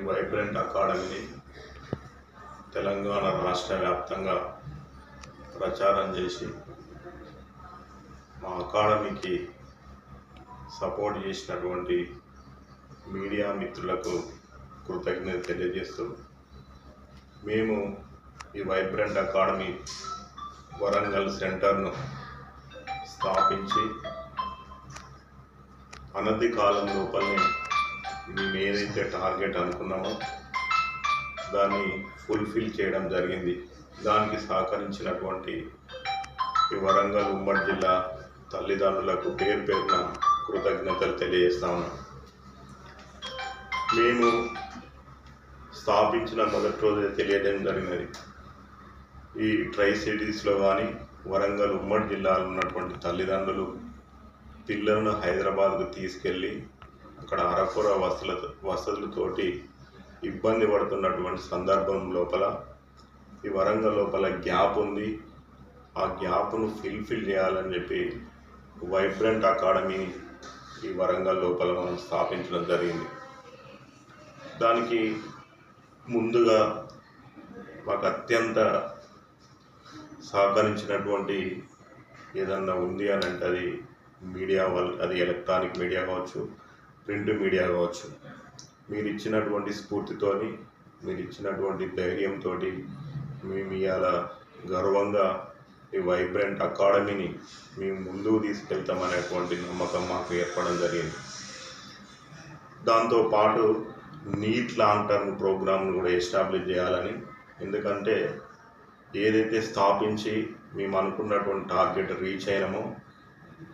Vibrant అకాడమీని Telangana రాష్ట్ర వ్యాప్తంగా ప్రచారం చేసి మా అకాడమీకి సపోర్ట్ చేసినటువంటి మీడియా మిత్రులకు కృతజ్ఞత తెలియజేస్తూ, మేము ఈ వైబ్రెంట్ అకాడమీ వరంగల్ సెంటర్ను స్థాపించి అనతి కాలం లోపలనే మేము ఏదైతే టార్గెట్ అనుకున్నామో దాన్ని ఫుల్ఫిల్ చేయడం జరిగింది. దానికి సహకరించినటువంటి ఈ వరంగల్ ఉమ్మడి జిల్లా తల్లిదండ్రులకు పేరు పేరున కృతజ్ఞతలు తెలియజేస్తా ఉన్నాం. మేము స్థాపించిన మొదటి రోజే తెలియడం జరిగినది, ఈ ట్రై సిటీస్లో కానీ వరంగల్ ఉమ్మడి జిల్లాలో ఉన్నటువంటి తల్లిదండ్రులు పిల్లలను హైదరాబాద్కు తీసుకెళ్ళి అక్కడ అరకొర వసతులతోటి ఇబ్బంది పడుతున్నటువంటి సందర్భం లోపల ఈ వరంగల్ లోపల గ్యాప్ ఉంది. ఆ గ్యాప్ను ఫుల్ఫిల్ చేయాలని చెప్పి వైబ్రెంట్ అకాడమీ ఈ వరంగల్ లోపల మనం స్థాపించడం జరిగింది. దానికి ముందుగా మాకు అత్యంత సహకరించినటువంటి ఏదన్నా ఉంది అని అంటే అది మీడియా వాళ్ళు, అది ఎలక్ట్రానిక్ మీడియా కావచ్చు, ప్రింట్ మీడియా కావచ్చు. మీరు ఇచ్చినటువంటి స్ఫూర్తితోని, మీరు ఇచ్చినటువంటి ధైర్యంతో మేము ఇవాళ గర్వంగా ఈ వైబ్రెంట్ అకాడమీని మేము ముందుకు తీసుకెళ్తామనేటువంటి నమ్మకం మాకు ఏర్పడడం జరిగింది. దాంతోపాటు నీట్ లాంగ్ టర్మ్ ప్రోగ్రామ్ను కూడా ఎస్టాబ్లిష్ చేయాలని, ఎందుకంటే ఏదైతే స్థాపించి మేము అనుకున్నటువంటి టార్గెట్ రీచ్ అయినామో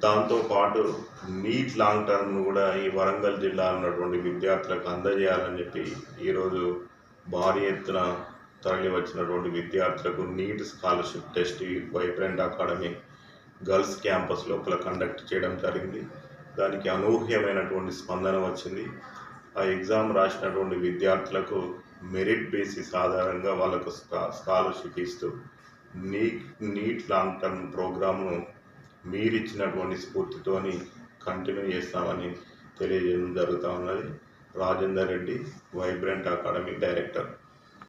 దాంతోపాటు నీట్ లాంగ్ టర్మ్ను కూడా ఈ వరంగల్ జిల్లా ఉన్నటువంటి విద్యార్థులకు అందజేయాలని చెప్పి ఈరోజు భారీ ఎత్తున తరలి వచ్చినటువంటి విద్యార్థులకు నీట్ స్కాలర్షిప్ టెస్ట్ ఈ వైబ్రెంట్ అకాడమీ గర్ల్స్ క్యాంపస్ లోపల కండక్ట్ చేయడం జరిగింది. దానికి అనూహ్యమైనటువంటి స్పందన వచ్చింది. ఆ ఎగ్జామ్ రాసినటువంటి విద్యార్థులకు మెరిట్ బేసిస్ ఆధారంగా వాళ్ళకు స్కాలర్షిప్ ఇస్తూ నీట్ లాంగ్ టర్మ్ ప్రోగ్రామ్ను మీరిచ్చినటువంటి స్ఫూర్తితోని కంటిన్యూ చేస్తామని తెలియజేయడం జరుగుతూ ఉన్నది. Rajender Reddy, vibrant academy director.